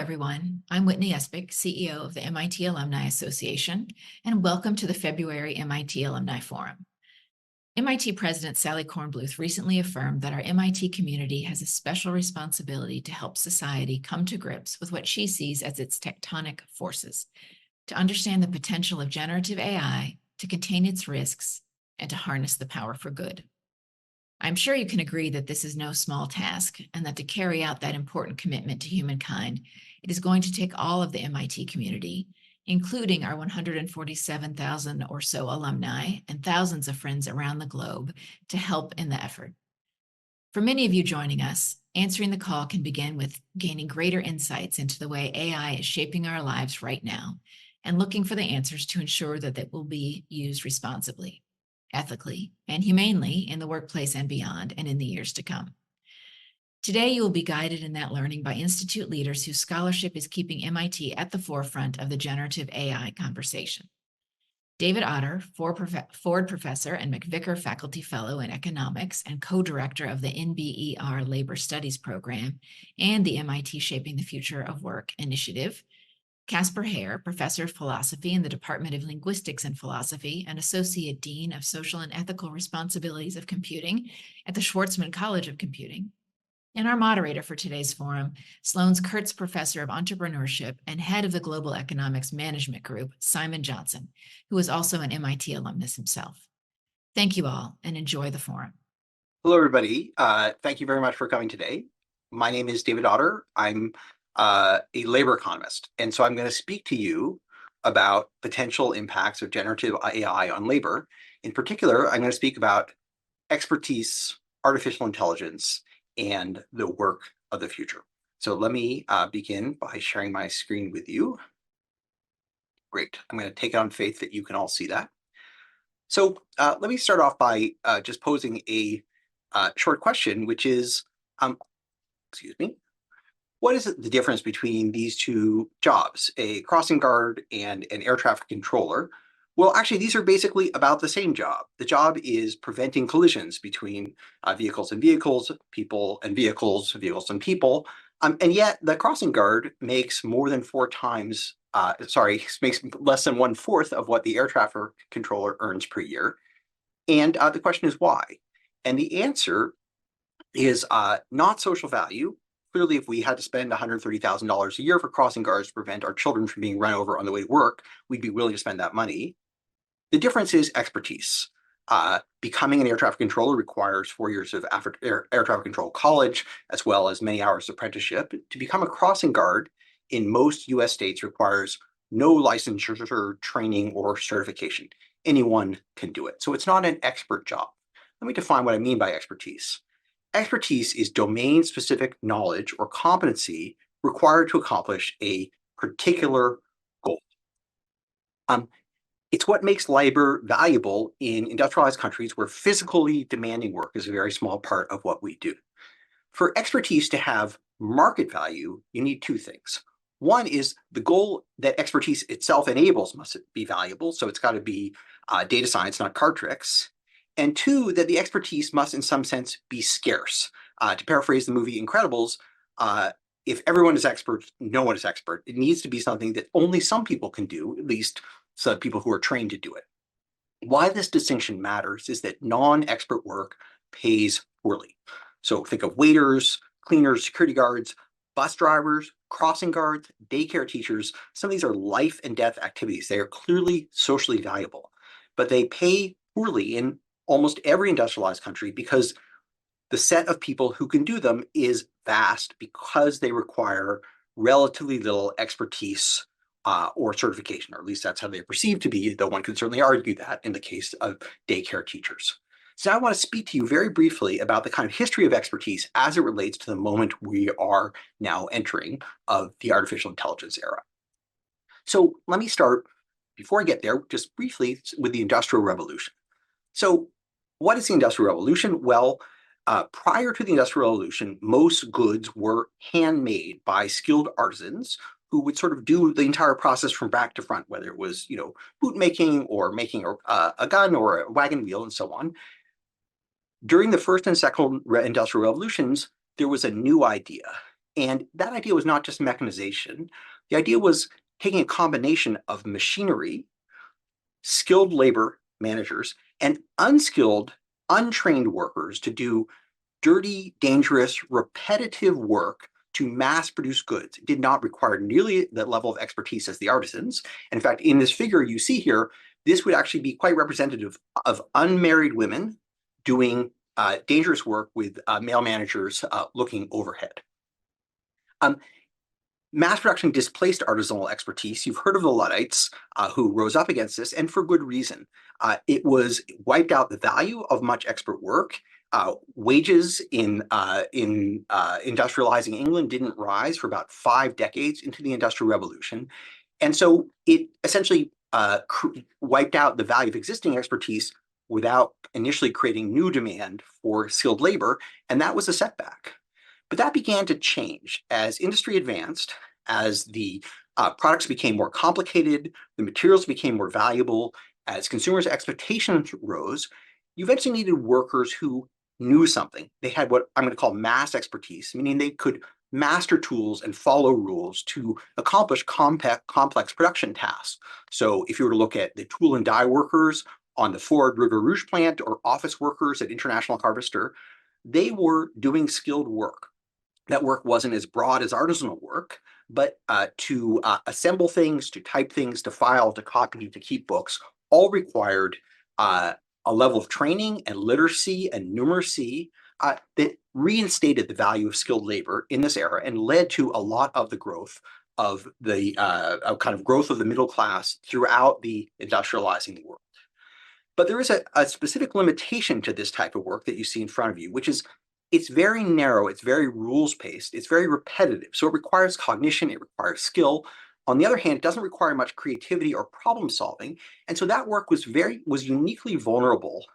everyone. I'm Whitney Espich, CEO of the MIT Alumni Association, and welcome to the February MIT Alumni Forum. MIT President Sally Kornbluth recently affirmed that our MIT community has a special responsibility to help society come to grips with what she sees as its tectonic forces, to understand the potential of generative AI, to contain its risks, and to harness the power for good. I'm sure you can agree that this is no small task, and that to carry out that important commitment to humankind, it is going to take all of the MIT community, including our 147,000 or so alumni and thousands of friends around the globe, to help in the effort. For many of you joining us, answering the call can begin with gaining greater insights into the way AI is shaping our lives right now, and looking for the answers to ensure that it will be used responsibly, ethically, and humanely in the workplace and beyond, and in the years to come. Today, you will be guided in that learning by institute leaders whose scholarship is keeping MIT at the forefront of the generative AI conversation. David Otter, Ford Professor and McVicker Faculty Fellow in Economics and co-director of the NBER Labor Studies Program and the MIT Shaping the Future of Work initiative. Casper Hare, Professor of Philosophy in the Department of Linguistics and Philosophy and Associate Dean of Social and Ethical Responsibilities of Computing at the Schwarzman College of Computing. And our moderator for today's forum, Sloan's Kurtz Professor of Entrepreneurship and Head of the Global Economics Management Group, Simon Johnson, who is also an MIT alumnus himself. Thank you all, and enjoy the forum. Hello, everybody. Thank you very much for coming today. My name is David Otter. I'm a labor economist, and so I'm going to speak to you about potential impacts of generative AI on labor. In particular, I'm going to speak about expertise, artificial intelligence, and the work of the future. So let me begin by sharing my screen with you. Great. I'm going to take it on faith that you can all see that. So let me start off by just posing a short question, which is, what is the difference between these two jobs, a crossing guard and an air traffic controller? Well, actually, these are basically about the same job. The job is preventing collisions between vehicles and vehicles, people and vehicles, vehicles and people. And yet the crossing guard makes more than makes less than 1/4 of what the air traffic controller earns per year. And the question is why? And the answer is not social value. Clearly, if we had to spend $130,000 a year for crossing guards to prevent our children from being run over on the way to work, we'd be willing to spend that money. The difference is expertise. Becoming an air traffic controller requires 4 years of air traffic control college, as well as many hours of apprenticeship. To become a crossing guard in most US states requires no licensure, training, or certification. Anyone can do it. So it's not an expert job. Let me define what I mean by expertise. Expertise is domain-specific knowledge or competency required to accomplish a particular goal. It's what makes labor valuable in industrialized countries where physically demanding work is a very small part of what we do. For expertise to have market value, you need two things. One is the goal that expertise itself enables must be valuable, so it's got to be data science, not card tricks. And two, that the expertise must in some sense be scarce. To paraphrase the movie Incredibles, if everyone is expert, no one is expert. It needs to be something that only some people can do, at least some people who are trained to do it. Why this distinction matters is that non-expert work pays poorly. So think of waiters, cleaners, security guards, bus drivers, crossing guards, daycare teachers. Some of these are life and death activities. They are clearly socially valuable, but they pay poorly in almost every industrialized country because the set of people who can do them is vast because they require relatively little expertise or certification, or at least that's how they're perceived to be, though one could certainly argue that in the case of daycare teachers. So I want to speak to you very briefly about the kind of history of expertise as it relates to the moment we are now entering of the artificial intelligence era. So let me start, before I get there, just briefly with the Industrial Revolution. So what is the Industrial Revolution? Well, prior to the Industrial Revolution, most goods were handmade by skilled artisans who would sort of do the entire process from back to front, whether it was, boot making or making a gun or a wagon wheel and so on. During the first and second industrial revolutions, there was a new idea, And that idea was not just mechanization. The idea was taking a combination of machinery, skilled labor managers, and unskilled, untrained workers to do dirty, dangerous, repetitive work to mass produce goods. It did not require nearly that level of expertise as the artisans. In fact, in this figure you see here, this would actually be quite representative of unmarried women doing dangerous work with male managers looking overhead. Mass production displaced artisanal expertise. You've heard of the Luddites who rose up against this, and for good reason. It wiped out the value of much expert work. Wages in industrializing England didn't rise for about 5 decades into the Industrial Revolution. And so it essentially wiped out the value of existing expertise without initially creating new demand for skilled labor, and that was a setback. But that began to change as industry advanced, as the products became more complicated, the materials became more valuable, as consumers' expectations rose. You eventually needed workers who knew something. They had what I'm going to call mass expertise, meaning they could master tools and follow rules to accomplish complex production tasks. So if you were to look at the tool and die workers on the Ford River Rouge plant or office workers at International Harvester, they were doing skilled work. That work wasn't as broad as artisanal work, but to assemble things, to type things, to file, to copy, to keep books, all required a level of training and literacy and numeracy that reinstated the value of skilled labor in this era and led to a lot of the growth of the growth of the middle class throughout the industrializing world. But there is a specific limitation to this type of work that you see in front of you, which is it's very narrow, it's very rules-based, it's very repetitive. So it requires cognition, it requires skill. On the other hand, it doesn't require much creativity or problem solving. And so that work was uniquely vulnerable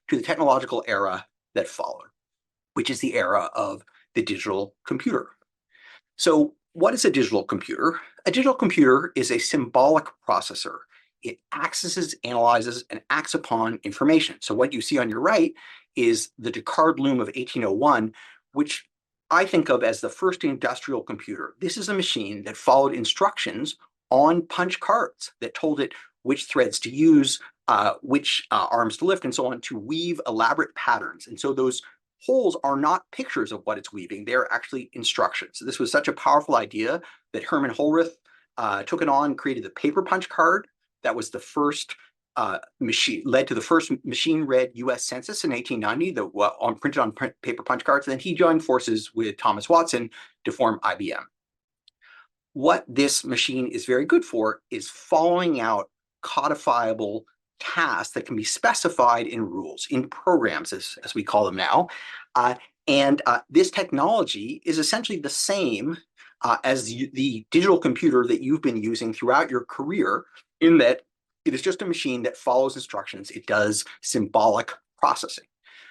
to the technological era that followed, which is the era of the digital computer. So what is a digital computer? A digital computer is a symbolic processor. It accesses, analyzes, and acts upon information. So what you see on your right is the Descartes loom of 1801, which I think of as the first industrial computer. This is a machine that followed instructions on punch cards that told it which threads to use, which arms to lift, and so on, to weave elaborate patterns. And so those holes are not pictures of what it's weaving. They're actually instructions. So this was such a powerful idea that Herman Holrith took it on, created the paper punch card. That was the first led to the first machine-read U.S. Census in 1890, printed on paper punch cards. And then he joined forces with Thomas Watson to form IBM. What this machine is very good for is following out codifiable tasks that can be specified in rules, in programs, as we call them now. This technology is essentially the same as the digital computer that you've been using throughout your career, in that it is just a machine that follows instructions. It does symbolic processing.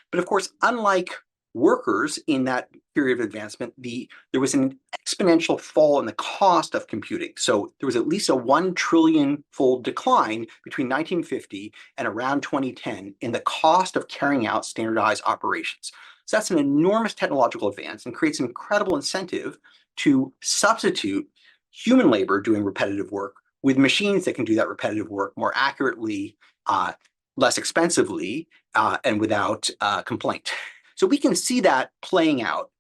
But of course, unlike workers in that period of advancement, there was an exponential fall in the cost of computing. So there was at least a 1 trillion-fold decline between 1950 and around 2010 in the cost of carrying out standardized operations. So that's an enormous technological advance and creates an incredible incentive to substitute human labor doing repetitive work with machines that can do that repetitive work more accurately, less expensively, and without complaint. So we can see that playing out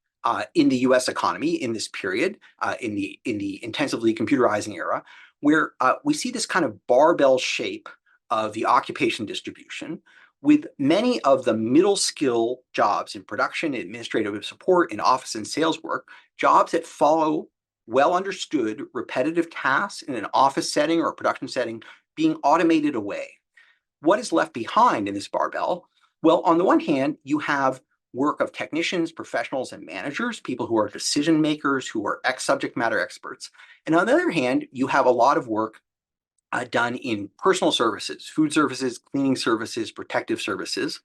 in the U.S. economy in this period, in the intensively computerizing era, where we see this kind of barbell shape of the occupation distribution, with many of the middle skill jobs in production, administrative support, in office and sales work, jobs that follow well understood repetitive tasks in an office setting or a production setting being automated away. What is left behind in this barbell? Well, on the one hand, you have work of technicians, professionals, and managers, people who are decision makers, who are subject matter experts. And on the other hand, you have a lot of work done in personal services, food services, cleaning services, protective services.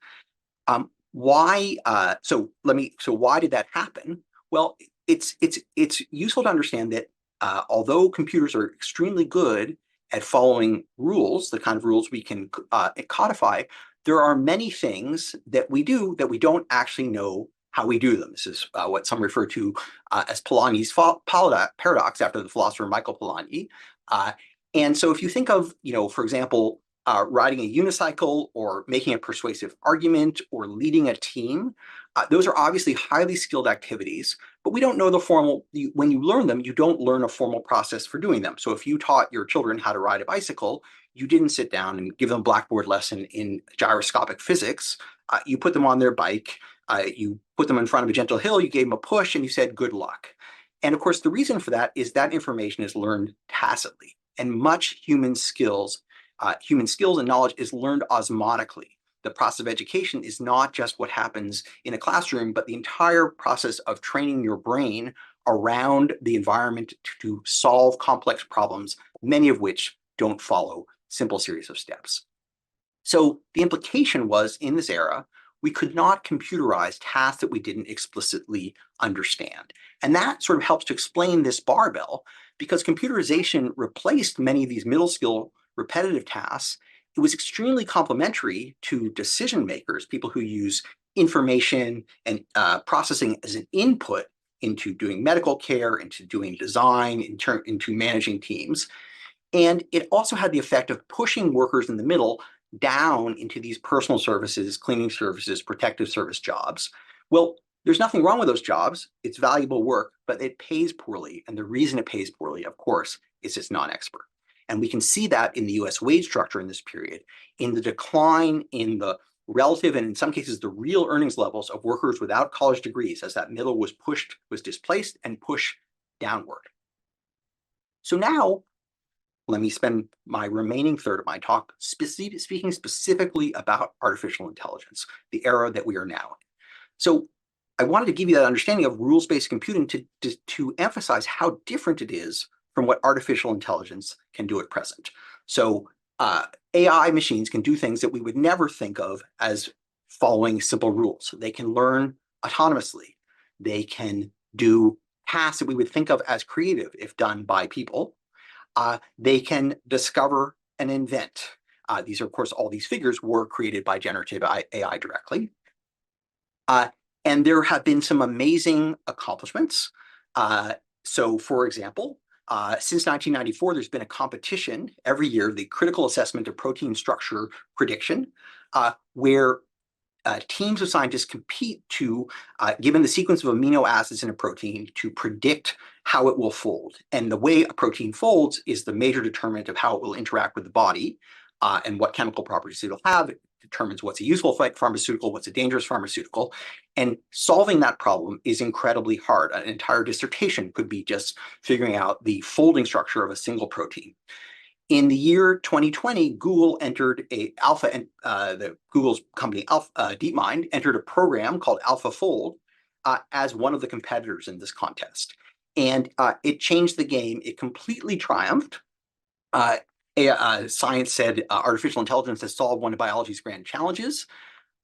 Why did that happen? Well, it's useful to understand that although computers are extremely good at following rules, the kind of rules we can codify, there are many things that we do that we don't actually know how we do them. This is what some refer to as Polanyi's paradox, after the philosopher Michael Polanyi. And so if you think of, for example, riding a unicycle or making a persuasive argument or leading a team, those are obviously highly skilled activities, but we don't know the formal, when you learn them, you don't learn a formal process for doing them. So if you taught your children how to ride a bicycle, you didn't sit down and give them a blackboard lesson in gyroscopic physics. You put them on their bike, you put them in front of a gentle hill, you gave them a push, and you said, good luck. And of course, the reason for that is that information is learned tacitly, and much human skills and knowledge is learned osmotically. The process of education is not just what happens in a classroom, but the entire process of training your brain around the environment to solve complex problems, many of which don't follow simple series of steps. So the implication was, in this era, we could not computerize tasks that we didn't explicitly understand. And that sort of helps to explain this barbell, because computerization replaced many of these middle skill repetitive tasks. It was extremely complementary to decision makers, people who use information and processing as an input into doing medical care, into doing design, into managing teams. And it also had the effect of pushing workers in the middle down into these personal services, cleaning services, protective service jobs. Well, there's nothing wrong with those jobs. It's valuable work, but it pays poorly. And the reason it pays poorly, of course, is it's non-expert. And we can see that in the US wage structure in this period, in the decline in the relative and in some cases the real earnings levels of workers without college degrees, as that middle was displaced and pushed downward. So now, let me spend my remaining third of my talk speaking specifically about artificial intelligence, the era that we are now in. So I wanted to give you that understanding of rules-based computing to emphasize how different it is from what artificial intelligence can do at present. So AI machines can do things that we would never think of as following simple rules. They can learn autonomously. They can do tasks that we would think of as creative if done by people. They can discover and invent. These are, of course, all these figures were created by generative AI directly. And there have been some amazing accomplishments. So, for example, since 1994, there's been a competition every year, the critical assessment of protein structure prediction, where teams of scientists compete to, given the sequence of amino acids in a protein, to predict how it will fold. And the way a protein folds is the major determinant of how it will interact with the body and what chemical properties it will have. It determines what's a useful pharmaceutical, what's a dangerous pharmaceutical. And solving that problem is incredibly hard. An entire dissertation could be just figuring out the folding structure of a single protein. In the year 2020, Google entered Google's company DeepMind entered a program called AlphaFold as one of the competitors in this contest. And it changed the game. It completely triumphed. Science said artificial intelligence has solved one of biology's grand challenges.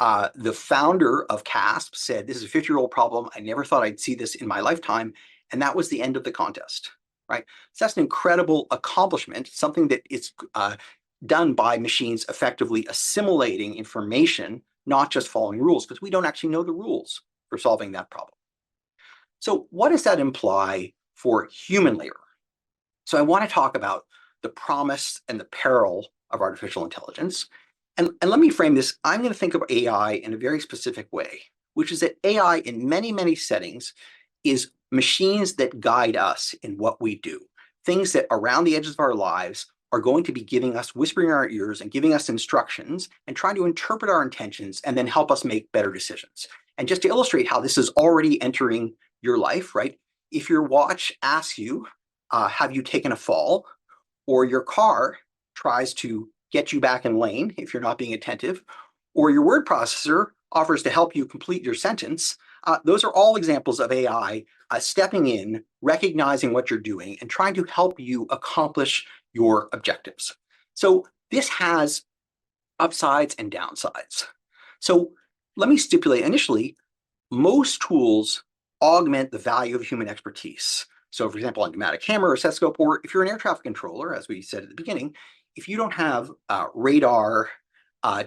The founder of CASP said, this is a 50-year-old problem. I never thought I'd see this in my lifetime. And that was the end of the contest. Right? So that's an incredible accomplishment, something that is done by machines effectively assimilating information, not just following rules, because we don't actually know the rules for solving that problem. So what does that imply for human labor? So I want to talk about the promise and the peril of artificial intelligence. And let me frame this. I'm going to think of AI in a very specific way, which is that AI in many, many settings is machines that guide us in what we do, things that around the edges of our lives are going to be giving us, whispering in our ears and giving us instructions and trying to interpret our intentions and then help us make better decisions. And just to illustrate how this is already entering your life, right? If your watch asks you, have you taken a fall? Or your car tries to get you back in lane if you're not being attentive, or your word processor offers to help you complete your sentence, those are all examples of AI stepping in, recognizing what you're doing, and trying to help you accomplish your objectives. So this has upsides and downsides. So let me stipulate initially, most tools augment the value of human expertise. So for example, on pneumatic hammer or stethoscope, or if you're an air traffic controller, as we said at the beginning, if you don't have radar,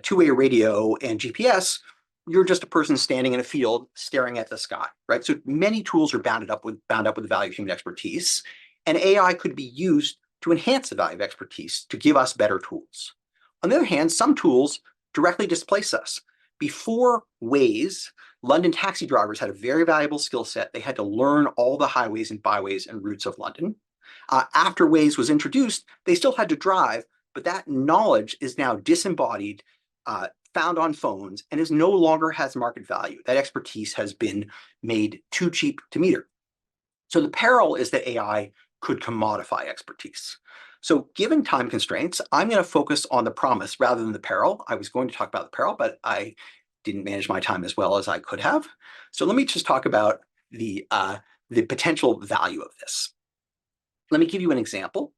two-way radio, and GPS, you're just a person standing in a field staring at the sky, right? So many tools are bound up with the value of human expertise, and AI could be used to enhance the value of expertise, to give us better tools. On the other hand, some tools directly displace us. Before Waze, London taxi drivers had a very valuable skill set. They had to learn all the highways and byways and routes of London. After Waze was introduced, they still had to drive, but that knowledge is now disembodied, found on phones, and is no longer has market value. That expertise has been made too cheap to meter. So the peril is that AI could commodify expertise. So given time constraints, I'm going to focus on the promise rather than the peril. I was going to talk about the peril, but I didn't manage my time as well as I could have. So let me just talk about the potential value of this. Let me give you an example,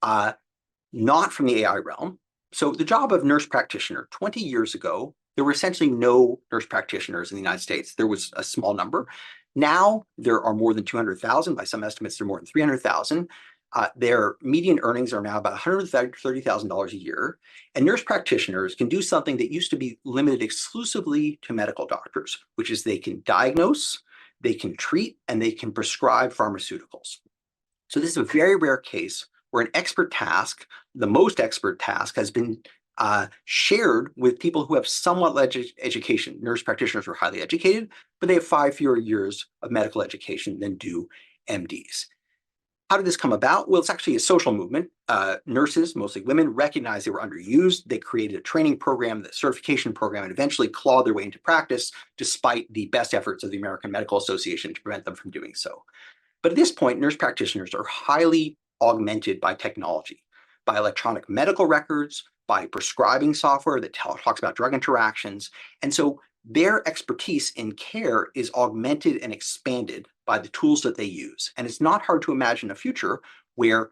not from the AI realm. So the job of nurse practitioner, 20 years ago, there were essentially no nurse practitioners in the United States. There was a small number. Now there are more than 200,000. By some estimates, there are more than 300,000. Their median earnings are now about $130,000 a year. And nurse practitioners can do something that used to be limited exclusively to medical doctors, which is they can diagnose, they can treat, and they can prescribe pharmaceuticals. So this is a very rare case where an expert task, the most expert task, has been shared with people who have somewhat education. Nurse practitioners are highly educated, but they have 5 fewer years of medical education than do MDs. How did this come about? Well, it's actually a social movement. Nurses, mostly women, recognized they were underused. They created a training program, the certification program, and eventually clawed their way into practice, despite the best efforts of the American Medical Association to prevent them from doing so. But at this point, nurse practitioners are highly augmented by technology, by electronic medical records, by prescribing software that talks about drug interactions. And so their expertise in care is augmented and expanded by the tools that they use. And it's not hard to imagine a future where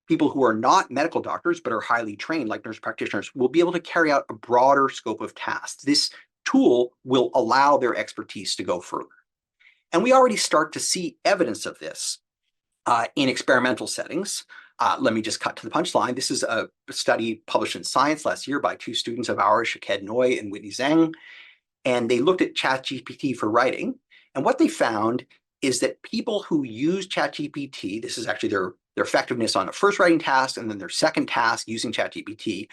people who are not medical doctors but are highly trained, like nurse practitioners, will be able to carry out a broader scope of tasks. This tool will allow their expertise to go further. And we already start to see evidence of this in experimental settings. Let me just cut to the punchline. This is a study published in Science last year by 2 students of ours, Shaked Noy and Whitney Zhang. And they looked at ChatGPT for writing. And what they found is that people who use ChatGPT, this is actually their effectiveness on a first writing task and then their second task using ChatGPT,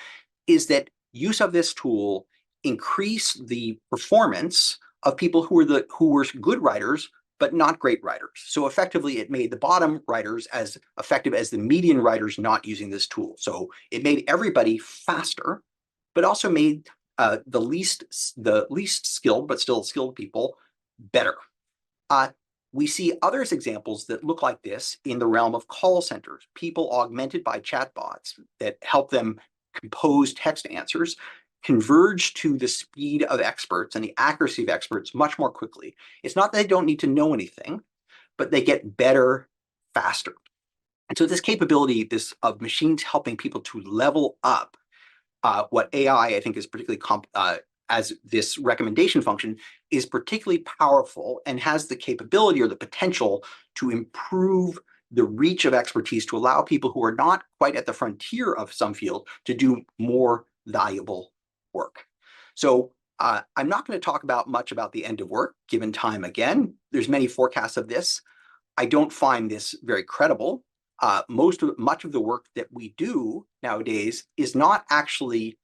is that use of this tool increased the performance of people who were good writers but not great writers. So effectively, it made the bottom writers as effective as the median writers not using this tool. So it made everybody faster, but also made the least skilled but still skilled people better. We see other examples that look like this in the realm of call centers, people augmented by chatbots that help them compose text answers, converge to the speed of experts and the accuracy of experts much more quickly. It's not that they don't need to know anything, but they get better faster. And so this capability, of machines helping people to level up what AI, I think, is particularly as this recommendation function is particularly powerful and has the capability or the potential to improve the reach of expertise to allow people who are not quite at the frontier of some field to do more valuable work. So I'm not going to talk much about the end of work, given time again. There's many forecasts of this. I don't find this very credible. Much of the work that we do nowadays is not actually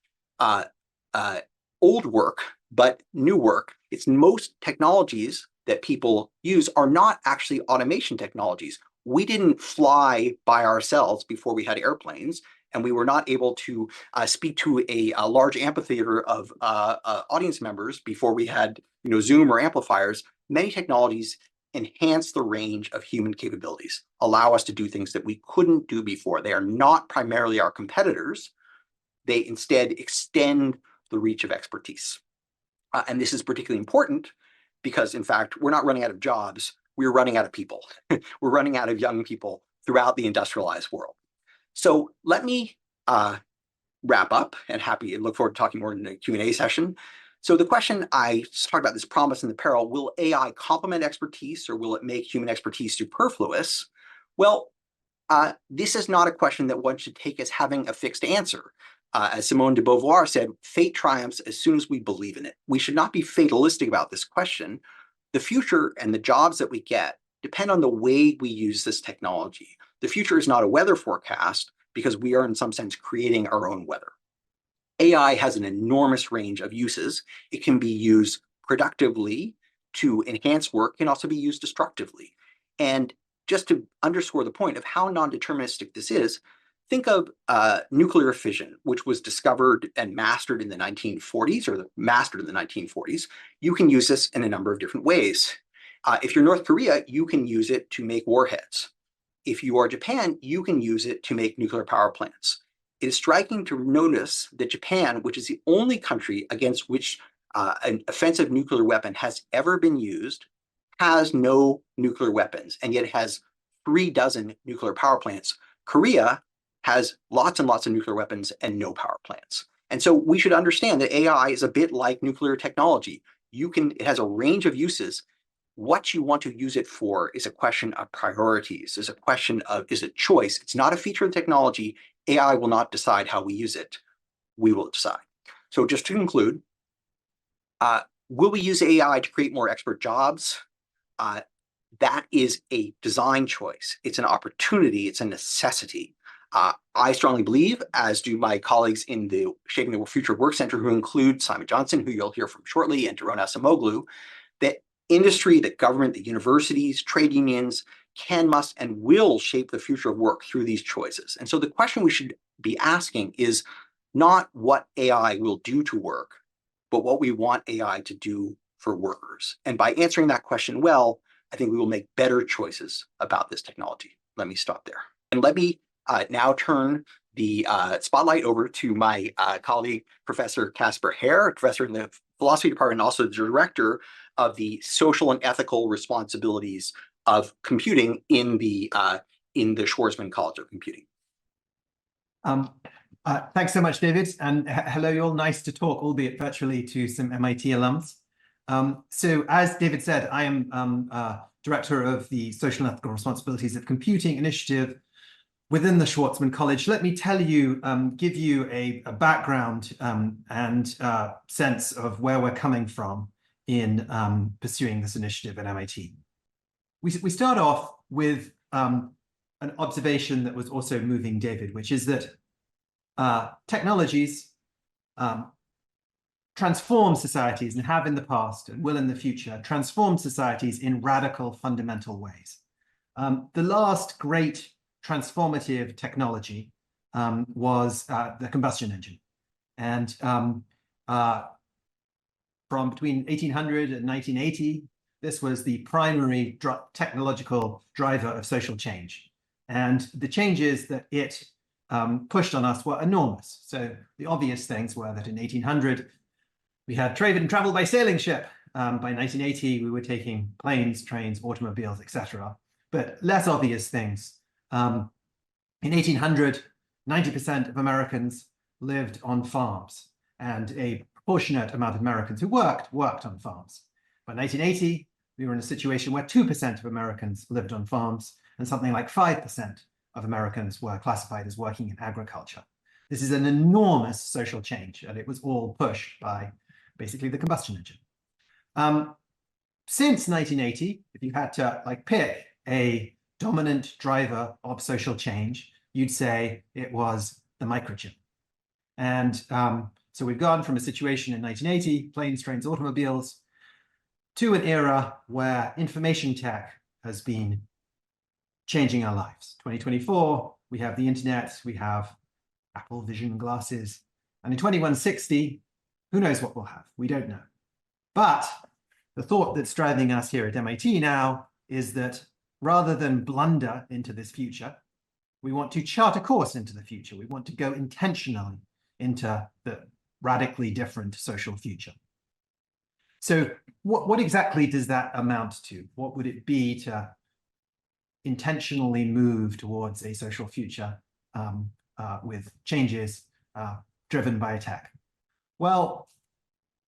old work, but new work. It's most technologies that people use are not actually automation technologies. We didn't fly by ourselves before we had airplanes, and we were not able to speak to a large amphitheater of audience members before we had Zoom or amplifiers. Many technologies enhance the range of human capabilities, allow us to do things that we couldn't do before. They are not primarily our competitors. They instead extend the reach of expertise. And this is particularly important because, in fact, we're not running out of jobs. We're running out of people. We're running out of young people throughout the industrialized world. So let me wrap up, and look forward to talking more in the Q&A session. So the question I talked about, this promise and the peril, will AI complement expertise or will it make human expertise superfluous? Well, this is not a question that one should take as having a fixed answer. As Simone de Beauvoir said, fate triumphs as soon as we believe in it. We should not be fatalistic about this question. The future and the jobs that we get depend on the way we use this technology. The future is not a weather forecast because we are in some sense creating our own weather. AI has an enormous range of uses. It can be used productively to enhance work, can also be used destructively. And just to underscore the point of how non-deterministic this is, think of nuclear fission, which was discovered and mastered in the 1940s, or mastered in the 1940s. You can use this in a number of different ways. If you're North Korea, you can use it to make warheads. If you are Japan, you can use it to make nuclear power plants. It is striking to notice that Japan, which is the only country against which an offensive nuclear weapon has ever been used, has no nuclear weapons, and yet it has 36 nuclear power plants. Korea has lots and lots of nuclear weapons and no power plants. And so we should understand that AI is a bit like nuclear technology. It has a range of uses. What you want to use it for is a question of priorities, is a question of, is it choice? It's not a feature of the technology. AI will not decide how we use it. We will decide. So just to conclude, will we use AI to create more expert jobs? That is a design choice. It's an opportunity. It's a necessity. I strongly believe, as do my colleagues in the Shaping the Future Work Center, who include Simon Johnson, who you'll hear from shortly, and Daron Acemoglu, that industry, that government, the universities, trade unions can, must, and will shape the future of work through these choices. And so the question we should be asking is not what AI will do to work, but what we want AI to do for workers. And by answering that question well, I think we will make better choices about this technology. Let me stop there. And let me now turn the spotlight over to my colleague, Professor Casper Hare, professor in the philosophy department, and also the director of the social and ethical responsibilities of computing in the Schwarzman College of Computing. Thanks so much, David, and hello, you all. Nice to talk, albeit virtually, to some MIT alums. So as David said, I am director of the Social and Ethical Responsibilities of Computing initiative within the Schwarzman College. Let me tell you, give you a background and sense of where we're coming from in pursuing this initiative at MIT. We start off with an observation that was also moving David, which is that technologies transform societies, and have in the past and will in the future transform societies in radical, fundamental ways. The last great transformative technology was the combustion engine. And from between 1800 and 1980, this was the primary technological driver of social change. And the changes that it pushed on us were enormous. So the obvious things were that in 1800, we had trade and travel by sailing ship. By 1980, we were taking planes, trains, automobiles, etc. But less obvious things. In 1800, 90% of Americans lived on farms, and a proportionate amount of Americans who worked on farms. By 1980, we were in a situation where 2% of Americans lived on farms, and something like 5% of Americans were classified as working in agriculture. This is an enormous social change, and it was all pushed by basically the combustion engine. Since 1980, if you had to pick a dominant driver of social change, you'd say it was the microchip. And so we've gone from a situation in 1980, planes, trains, automobiles, to an era where information tech has been changing our lives. 2024, we have the internet, we have Apple Vision glasses, and in 2160, who knows what we'll have? We don't know. But the thought that's driving us here at MIT now is that rather than blunder into this future, we want to chart a course into the future. We want to go intentionally into the radically different social future. So what exactly does that amount to? What would it be to intentionally move towards a social future with changes driven by tech? Well,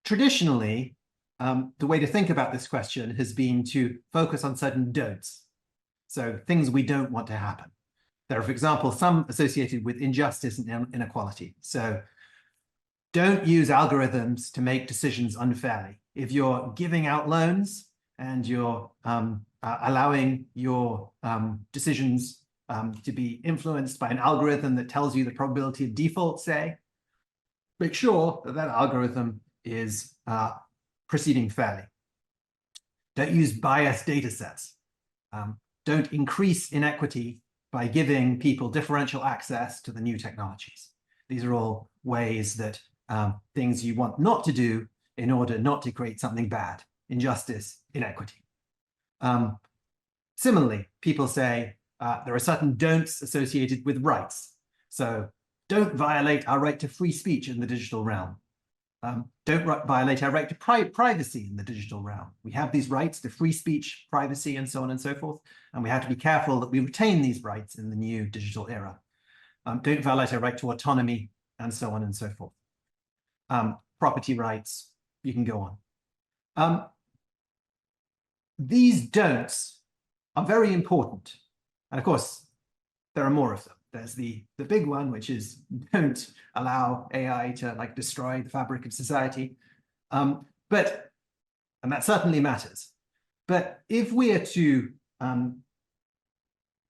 traditionally, the way to think about this question has been to focus on certain don'ts. So things we don't want to happen. There are, for example, some associated with injustice and inequality. So don't use algorithms to make decisions unfairly. If you're giving out loans and you're allowing your decisions to be influenced by an algorithm that tells you the probability of default, say, make sure that that algorithm is proceeding fairly. Don't use biased data sets. Don't increase inequity by giving people differential access to the new technologies. These are all ways that things you want not to do in order not to create something bad: injustice, inequity. Similarly, people say there are certain don'ts associated with rights. So don't violate our right to free speech in the digital realm. Don't violate our right to privacy in the digital realm. We have these rights to free speech, privacy, and so on and so forth. And we have to be careful that we retain these rights in the new digital era. Don't violate our right to autonomy, and so on and so forth. Property rights, you can go on. These don'ts are very important. And of course, there are more of them. There's the big one, which is don't allow AI to like destroy the fabric of society. And that certainly matters. But if we are to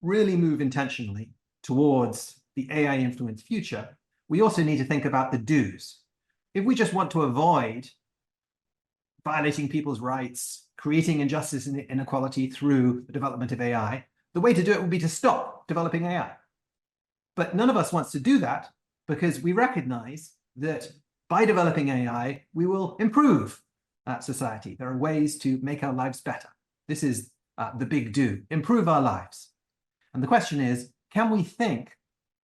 really move intentionally towards the AI-influenced future, we also need to think about the do's. If we just want to avoid violating people's rights, creating injustice and inequality through the development of AI, the way to do it would be to stop developing AI. But none of us wants to do that because we recognize that by developing AI, we will improve society. There are ways to make our lives better. This is the big do: improve our lives. And the question is, can we think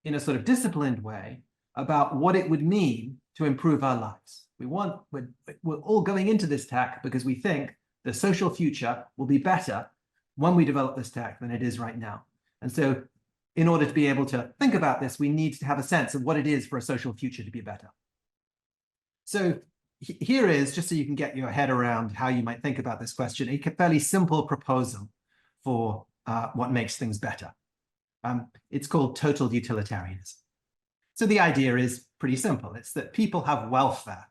in a sort of disciplined way about what it would mean to improve our lives? We're all going into this tech because we think the social future will be better when we develop this tech than it is right now. And so in order to be able to think about this, we need to have a sense of what it is for a social future to be better. So here is, just so you can get your head around how you might think about this question, a fairly simple proposal for what makes things better. It's called total utilitarianism. So the idea is pretty simple. It's that people have welfare.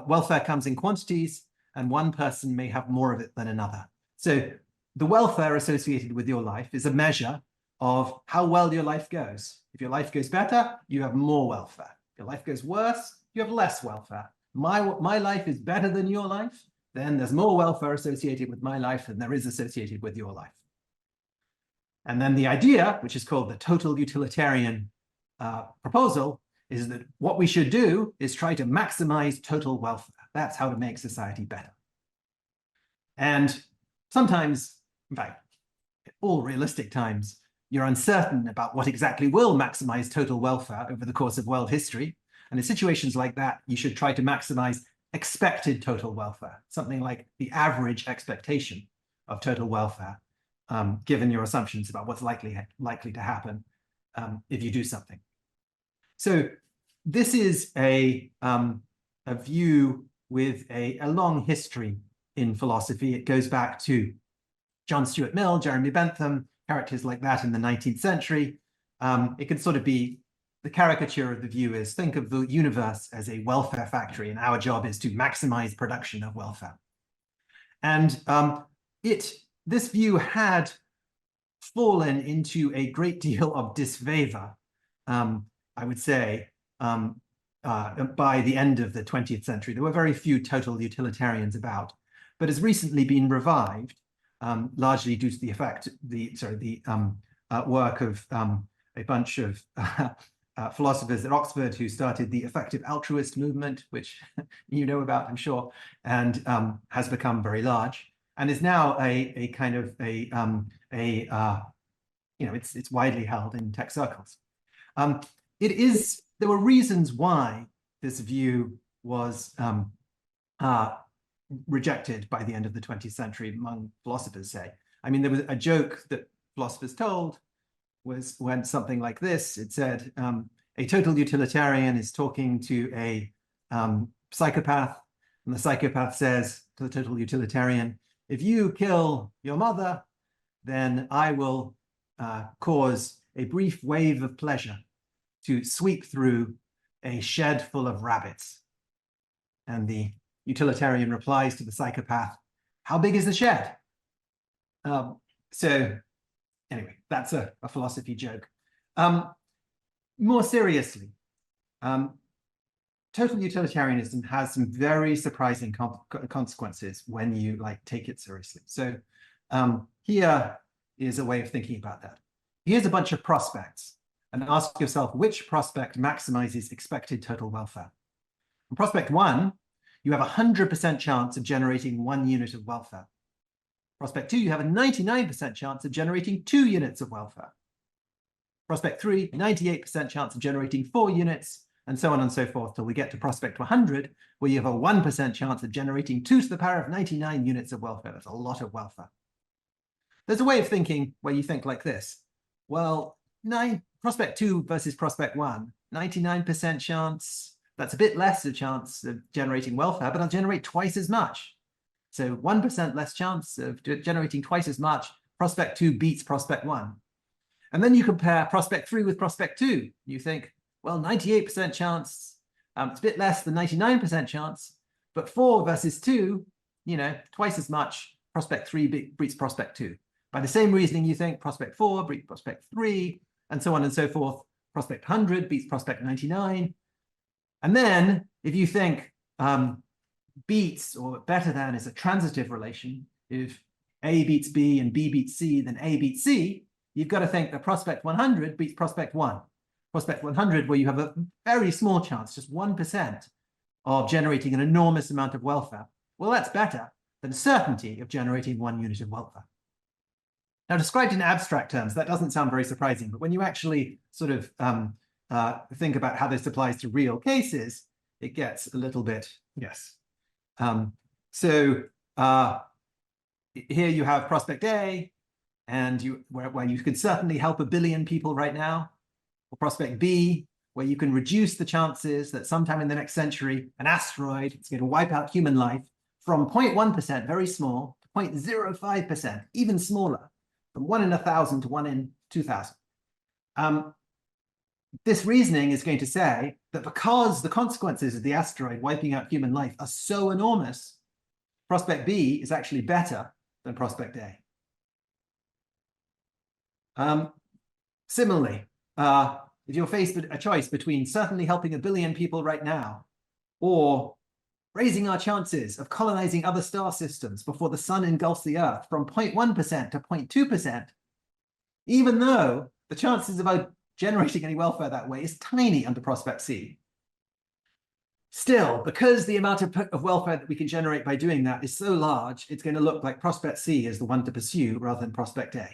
Welfare comes in quantities, and one person may have more of it than another. So the welfare associated with your life is a measure of how well your life goes. If your life goes better, you have more welfare. If your life goes worse, you have less welfare. My life is better than your life, then there's more welfare associated with my life than there is associated with your life. And then the idea, which is called the total utilitarian proposal, is that what we should do is try to maximize total welfare. That's how to make society better. And sometimes, in fact, all realistic times, you're uncertain about what exactly will maximize total welfare over the course of world history. And in situations like that, you should try to maximize expected total welfare, something like the average expectation of total welfare, given your assumptions about what's likely to happen if you do something. So this is a view with a long history in philosophy. It goes back to John Stuart Mill, Jeremy Bentham, characters like that in the 19th century. It can sort of be, the caricature of the view is, think of the universe as a welfare factory, and our job is to maximize production of welfare. And this view had fallen into a great deal of disfavor, I would say, by the end of the 20th century. There were very few total utilitarians about, but has recently been revived, largely due to the work of a bunch of philosophers at Oxford who started the effective altruist movement, which you know about, I'm sure, and has become very large, and is now a kind of it's widely held in tech circles. There were reasons why this view was rejected by the end of the 20th century among philosophers, say. I mean, there was a joke that philosophers told went something like this. It said, a total utilitarian is talking to a psychopath, and the psychopath says to the total utilitarian, if you kill your mother, then I will cause a brief wave of pleasure to sweep through a shed full of rabbits. And the utilitarian replies to the psychopath, how big is the shed? So anyway, that's a philosophy joke. More seriously, total utilitarianism has some very surprising consequences when you take it seriously. So here is a way of thinking about that. Here's a bunch of prospects, and ask yourself which prospect maximizes expected total welfare. In prospect 1, you have a 100% chance of generating 1 unit of welfare. Prospect 2, you have a 99% chance of generating 2 units of welfare. Prospect 3, 98% chance of generating 4 units, and so on and so forth till we get to prospect 100, where you have a 1% chance of generating 2 to the power of 99 units of welfare. That's a lot of welfare. There's a way of thinking where you think like this. Well, prospect 2 versus prospect 1, 99% chance. That's a bit less of chance of generating welfare, but I'll generate twice as much. So 1% less chance of generating twice as much. Prospect 2 beats prospect 1. And then you compare prospect 3 with prospect 2. You think, well, 98% chance, it's a bit less than 99% chance, but 4 versus 2, twice as much. Prospect 3 beats prospect 2. By the same reasoning, you think prospect 4 beats prospect 3, and so on and so forth. Prospect 100 beats prospect 99. And then if you think beats or better than is a transitive relation, if A beats B and B beats C, then A beats C, you've got to think that prospect 100 beats prospect 1. Prospect 100, where you have a very small chance, just 1%, of generating an enormous amount of welfare. Well, that's better than certainty of generating 1 unit of welfare. Now, described in abstract terms, that doesn't sound very surprising, but when you actually sort of think about how this applies to real cases, it gets a little bit, yes. So here you have prospect A, and where you could certainly help 1 billion people right now, or prospect B, where you can reduce the chances that sometime in the next century, an asteroid is going to wipe out human life from 0.1%, very small, to 0.05%, even smaller, from 1 in 1,000 to 1 in 2,000. This reasoning is going to say that because the consequences of the asteroid wiping out human life are so enormous, prospect B is actually better than prospect A. Similarly, if you're faced with a choice between certainly helping 1 billion people right now, or raising our chances of colonizing other star systems before the sun engulfs the Earth from 0.1% to 0.2%, even though the chances of generating any welfare that way is tiny under prospect C, still, because the amount of welfare that we can generate by doing that is so large, it's going to look like prospect C is the one to pursue rather than prospect A.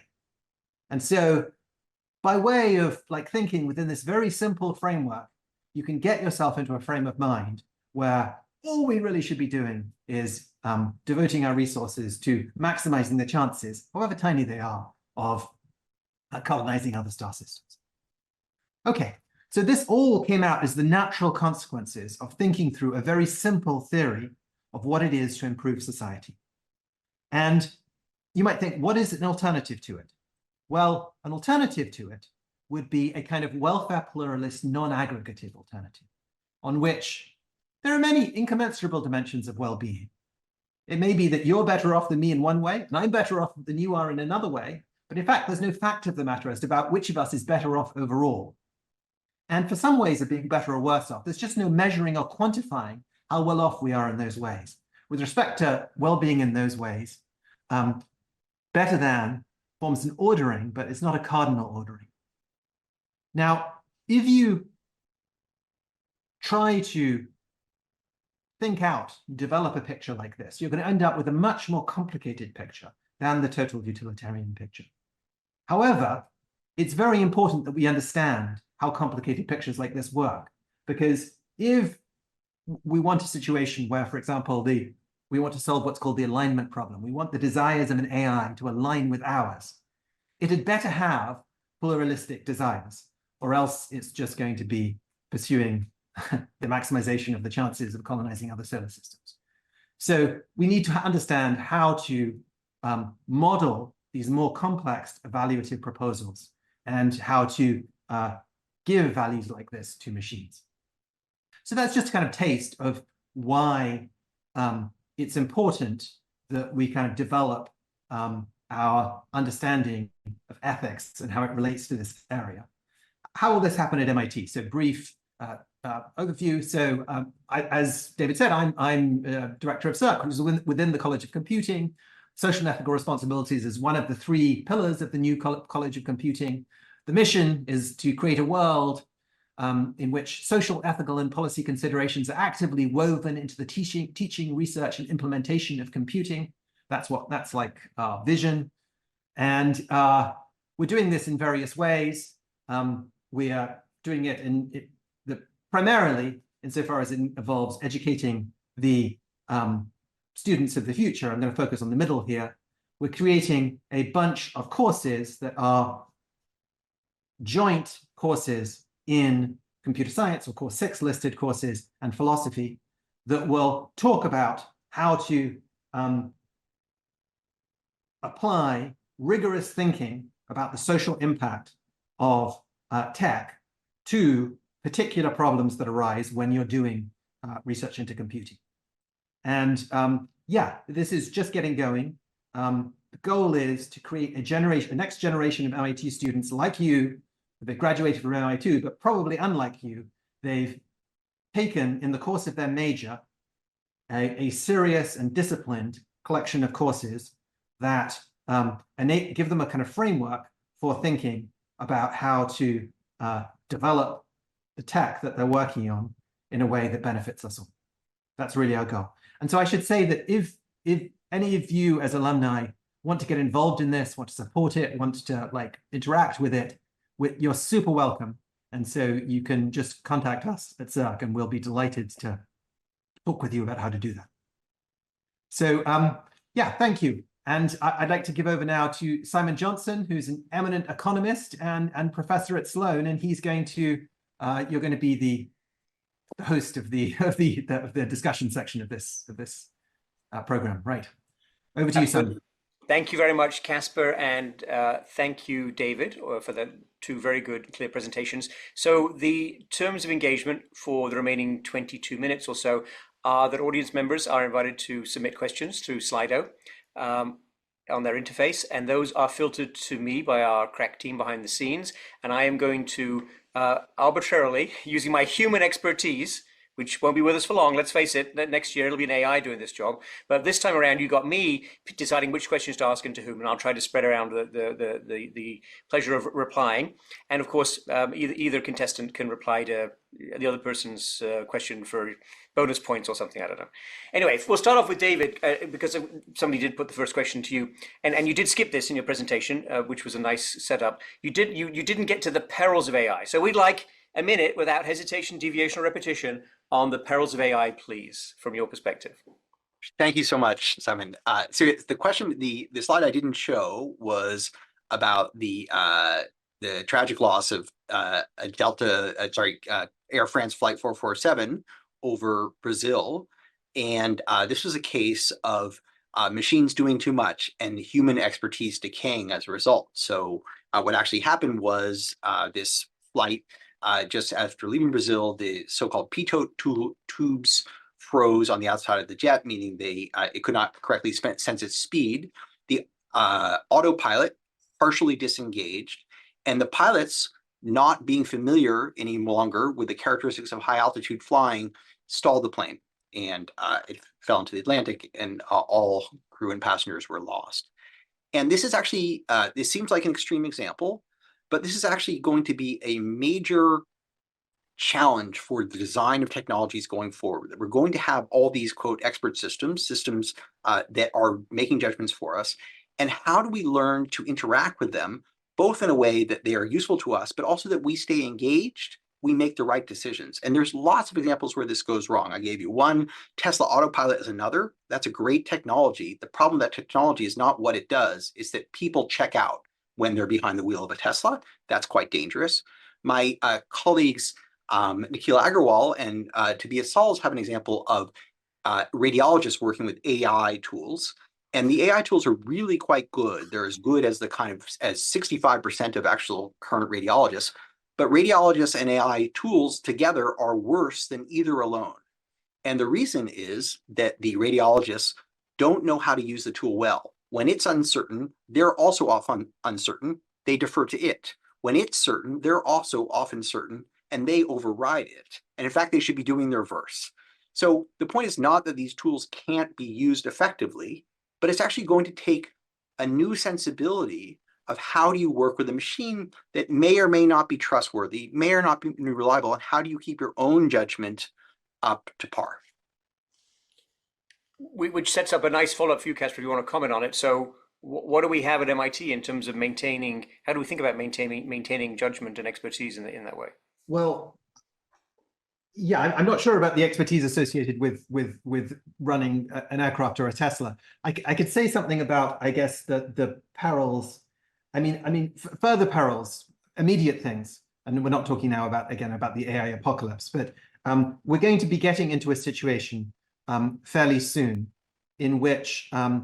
And so by way of thinking within this very simple framework, you can get yourself into a frame of mind where all we really should be doing is devoting our resources to maximizing the chances, however tiny they are, of colonizing other star systems. Okay, so this all came out as the natural consequences of thinking through a very simple theory of what it is to improve society. And you might think, what is an alternative to it? Well, an alternative to it would be a kind of welfare pluralist, non-aggregative alternative, on which there are many incommensurable dimensions of well-being. It may be that you're better off than me in one way, and I'm better off than you are in another way, but in fact, there's no fact of the matter as to about which of us is better off overall. And for some ways of being better or worse off, there's just no measuring or quantifying how well off we are in those ways. With respect to well-being in those ways, better than forms an ordering, but it's not a cardinal ordering. Now, if you try to think out, develop a picture like this, you're going to end up with a much more complicated picture than the total utilitarian picture. However, it's very important that we understand how complicated pictures like this work, because if we want a situation where, for example, we want to solve what's called the alignment problem, we want the desires of an AI to align with ours, it had better have pluralistic desires, or else it's just going to be pursuing the maximization of the chances of colonizing other solar systems. So we need to understand how to model these more complex evaluative proposals and how to give values like this to machines. So that's just a kind of taste of why it's important that we kind of develop our understanding of ethics and how it relates to this area. How will this happen at MIT? So brief overview. So as David said, I'm director of CERC, which is within the College of Computing. Social and ethical responsibilities is one of the 3 pillars of the new College of Computing. The mission is to create a world in which social, ethical, and policy considerations are actively woven into the teaching, research, and implementation of computing. That's like our vision. And we're doing this in various ways. We are doing it primarily insofar as it involves educating the students of the future. I'm going to focus on the middle here. We're creating a bunch of courses that are joint courses in computer science, or course 6 listed courses, and philosophy, that will talk about how to apply rigorous thinking about the social impact of tech to particular problems that arise when you're doing research into computing. And yeah, this is just getting going. The goal is to create a next generation of MIT students like you. They graduated from MIT, but probably unlike you, they've taken in the course of their major a serious and disciplined collection of courses that give them a kind of framework for thinking about how to develop the tech that they're working on in a way that benefits us all. That's really our goal. And so I should say that if any of you as alumni want to get involved in this, want to support it, want to interact with it, you're super welcome. And so you can just contact us at CERC and we'll be delighted to talk with you about how to do that. So yeah, thank you. And I'd like to give over now to Simon Johnson, who's an eminent economist and professor at Sloan, and he's going to, you're going to be the host of the discussion section of this program. Right. Over to you, Simon. Thank you very much, Casper, and thank you, David, for the 2 very good, clear presentations. So the terms of engagement for the remaining 22 minutes or so are that audience members are invited to submit questions through Slido on their interface, and those are filtered to me by our crack team behind the scenes, and I am going to arbitrarily, using my human expertise, which won't be with us for long, let's face it, next year it'll be an AI doing this job. But this time around, you got me deciding which questions to ask and to whom, and I'll try to spread around the pleasure of replying. And of course, either contestant can reply to the other person's question for bonus points or something, I don't know. Anyway, we'll start off with David, because somebody did put the first question to you, and you did skip this in your presentation, which was a nice setup. You didn't get to the perils of AI. So we'd like a minute without hesitation, deviation, or repetition on the perils of AI, please, from your perspective. Thank you so much, Simon. So the question, the slide I didn't show was about the tragic loss of Air France Flight 447 over Brazil, and this was a case of machines doing too much and human expertise decaying as a result. So what actually happened was this flight, just after leaving Brazil, the so-called pitot tubes froze on the outside of the jet, meaning it could not correctly sense its speed. The autopilot partially disengaged, and the pilots, not being familiar any longer with the characteristics of high altitude flying, stalled the plane, and it fell into the Atlantic, and all crew and passengers were lost. And this is actually, this seems like an extreme example, but this is actually going to be a major challenge for the design of technologies going forward. We're going to have all these, quote, expert systems that are making judgments for us. And how do we learn to interact with them, both in a way that they are useful to us, but also that we stay engaged, we make the right decisions? And there's lots of examples where this goes wrong. I gave you one. Tesla Autopilot is another. That's a great technology. The problem with that technology is not what it does, it's that people check out when they're behind the wheel of a Tesla. That's quite dangerous. My colleagues, Nikhil Agarwal and Tobias Sahls, have an example of radiologists working with AI tools. And the AI tools are really quite good. They're as good as as 65% of actual current radiologists, but radiologists and AI tools together are worse than either alone. And the reason is that the radiologists don't know how to use the tool well. When it's uncertain, they're also often uncertain. They defer to it. When it's certain, they're also often certain, and they override it. And in fact, they should be doing the reverse. So the point is not that these tools can't be used effectively, but it's actually going to take a new sensibility of how do you work with a machine that may or may not be trustworthy, may or not be reliable, and how do you keep your own judgment up to par. Which sets up a nice follow-up for you, Casper, if you want to comment on it. So what do we have at MIT in terms of maintaining, how do we think about maintaining judgment and expertise in that way? Well, yeah, I'm not sure about the expertise associated with running an aircraft or a Tesla. I could say something about, I guess, the perils. I mean, further perils, immediate things, and we're not talking now about the AI apocalypse, but we're going to be getting into a situation fairly soon in which a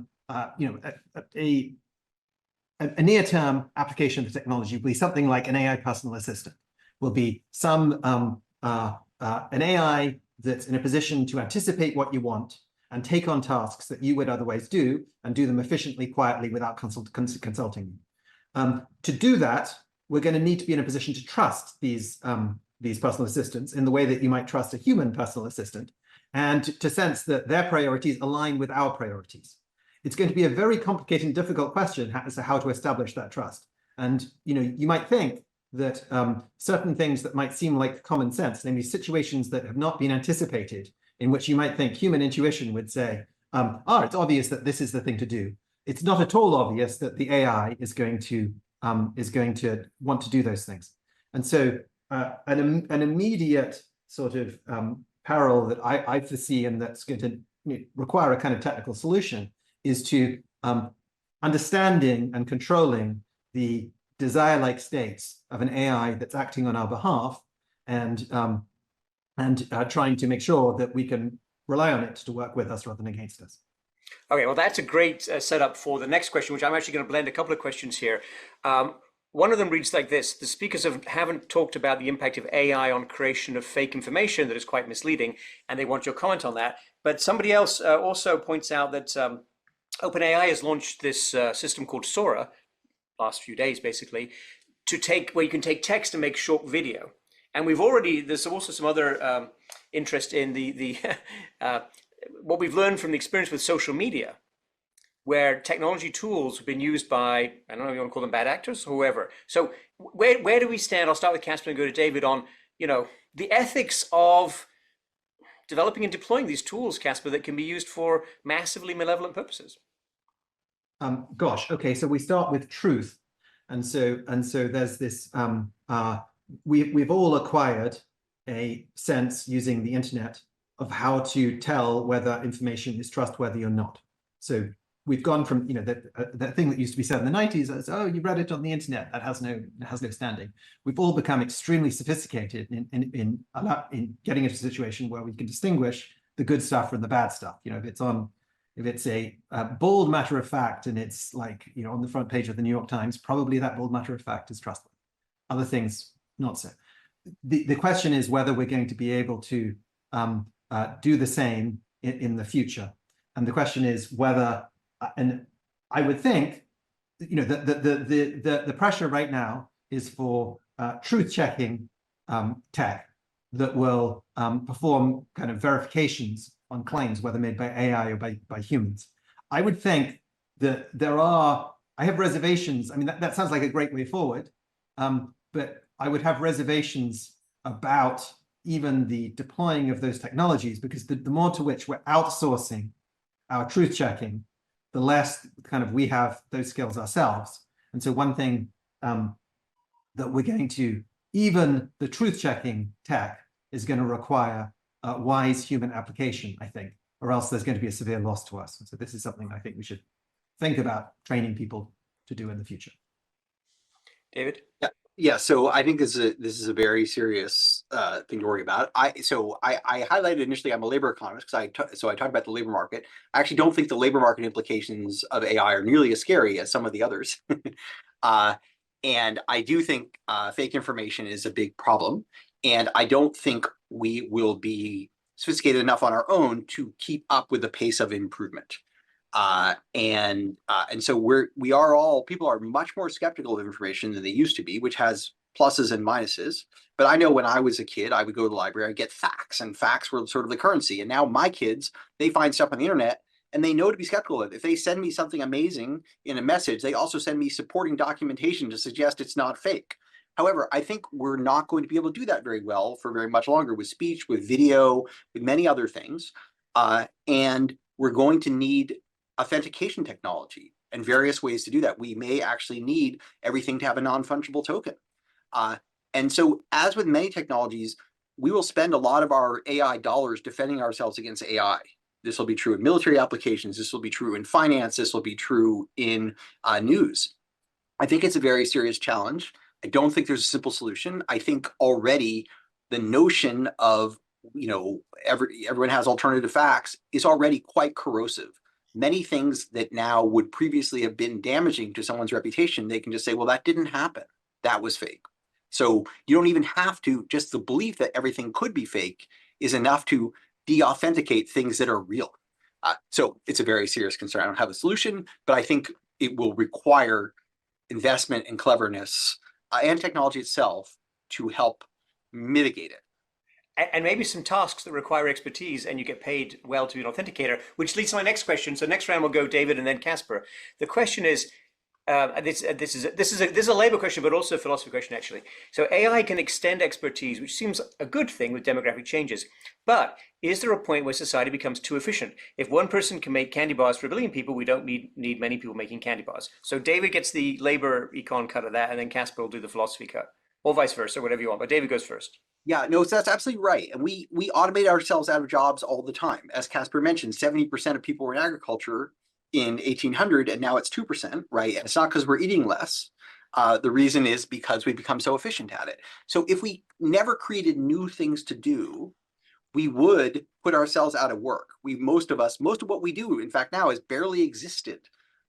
near-term application of the technology will be something like an AI personal assistant. Will be an AI that's in a position to anticipate what you want and take on tasks that you would otherwise do and do them efficiently, quietly, without consulting you. To do that, we're going to need to be in a position to trust these personal assistants in the way that you might trust a human personal assistant, and to sense that their priorities align with our priorities. It's going to be a very complicated and difficult question as to how to establish that trust. And you might think that certain things that might seem like common sense, namely situations that have not been anticipated, in which you might think human intuition would say, it's obvious that this is the thing to do. It's not at all obvious that the AI is going to want to do those things. And so an immediate sort of peril that I foresee, and that's going to require a kind of technical solution, is to understanding and controlling the desire-like states of an AI that's acting on our behalf, and trying to make sure that we can rely on it to work with us rather than against us. Okay, well, that's a great setup for the next question, which I'm actually going to blend a couple of questions here. One of them reads like this: the speakers haven't talked about the impact of AI on creation of fake information that is quite misleading, and they want your comment on that. But somebody else also points out that OpenAI has launched this system called Sora, last few days basically, where you can take text and make short video. And there's also some other interest in the what we've learned from the experience with social media, where technology tools have been used by, I don't know if you want to call them bad actors or whoever. So where do we stand? I'll start with Casper and go to David on, the ethics of developing and deploying these tools, Casper, that can be used for massively malevolent purposes. Gosh, okay, so we start with truth. And so there's this, we've all acquired a sense using the internet of how to tell whether information is trustworthy or not. So we've gone from, that thing that used to be said in the 90s as, oh, you read it on the internet, that has no standing. We've all become extremely sophisticated in getting into a situation where we can distinguish the good stuff from the bad stuff. If it's a bold matter of fact and it's like, on the front page of the New York Times, probably that bold matter of fact is trustworthy. Other things, not so. The question is whether we're going to be able to do the same in the future. And the question is whether, and I would think, the pressure right now is for truth-checking tech that will perform kind of verifications on claims, whether made by AI or by humans. I would think that I have reservations. I mean, that sounds like a great way forward, but I would have reservations about even the deploying of those technologies, because the more to which we're outsourcing our truth checking, the less kind of we have those skills ourselves. And so one thing that we're going to, even the truth checking tech is going to require wise human application, I think, or else there's going to be a severe loss to us. And so this is something I think we should think about training people to do in the future. David? Yeah. Yeah, so I think this is a very serious thing to worry about. I highlighted initially I'm a labor economist because I talked about the labor market. I actually don't think the labor market implications of AI are nearly as scary as some of the others. uh, and I do think fake information is a big problem. And I don't think we will be sophisticated enough on our own to keep up with the pace of improvement. And so we are all people are much more skeptical of information than they used to be, which has pluses and minuses. But I know when I was a kid, I would go to the library, I'd get facts, and facts were sort of the currency. And now my kids, they find stuff on the internet and they know to be skeptical of it. If they send me something amazing in a message, they also send me supporting documentation to suggest it's not fake. However, I think we're not going to be able to do that very well for very much longer with speech, with video, with many other things. And we're going to need authentication technology and various ways to do that. We may actually need everything to have a non-fungible token. And so, as with many technologies, we will spend a lot of our AI dollars defending ourselves against AI. This will be true in military applications. This will be true in finance. This will be true in news. I think it's a very serious challenge. I don't think there's a simple solution. I think already the notion of, everyone has alternative facts is already quite corrosive. Many things that now would previously have been damaging to someone's reputation, they can just say, well, that didn't happen. That was fake. So you don't even have to, just the belief that everything could be fake is enough to de-authenticate things that are real. So it's a very serious concern. I don't have a solution, but I think it will require investment and cleverness and technology itself to help mitigate it. And maybe some tasks that require expertise and you get paid well to be an authenticator, which leads to my next question. So next round we'll go David and then Casper. The question is, this is a labor question, but also a philosophy question actually. So AI can extend expertise, which seems a good thing with demographic changes. But is there a point where society becomes too efficient? If one person can make candy bars for 1 billion people, we don't need many people making candy bars. So David gets the labor econ cut of that, and then Casper will do the philosophy cut, or vice versa, whatever you want. But David goes first. Yeah, no, that's absolutely right. And we automate ourselves out of jobs all the time. As Casper mentioned, 70% of people were in agriculture in 1800, and now it's 2%, right? And it's not because we're eating less. The reason is because we become so efficient at it. So if we never created new things to do, we would put ourselves out of work. Most of what we do, in fact, now has barely existed,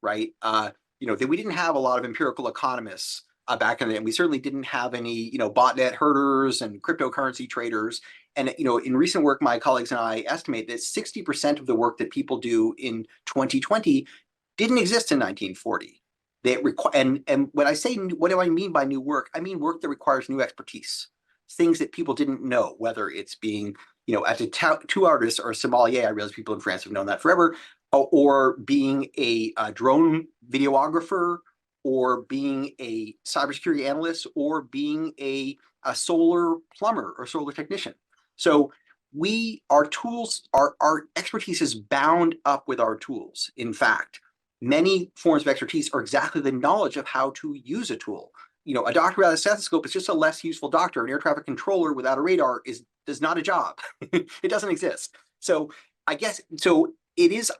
right? That we didn't have a lot of empirical economists back in the day, and we certainly didn't have any, botnet herders and cryptocurrency traders. And in recent work, my colleagues and I estimate that 60% of the work that people do in 2020 didn't exist in 1940. And when I say, what do I mean by new work? I mean work that requires new expertise, things that people didn't know, whether it's being, as a tattoo artist or a sommelier. I realize people in France have known that forever, or being a drone videographer, or being a cybersecurity analyst, or being a solar plumber or solar technician. So our tools, our expertise is bound up with our tools. In fact, many forms of expertise are exactly the knowledge of how to use a tool. A doctor without a stethoscope is just a less useful doctor. An air traffic controller without a radar is not a job. It doesn't exist. So I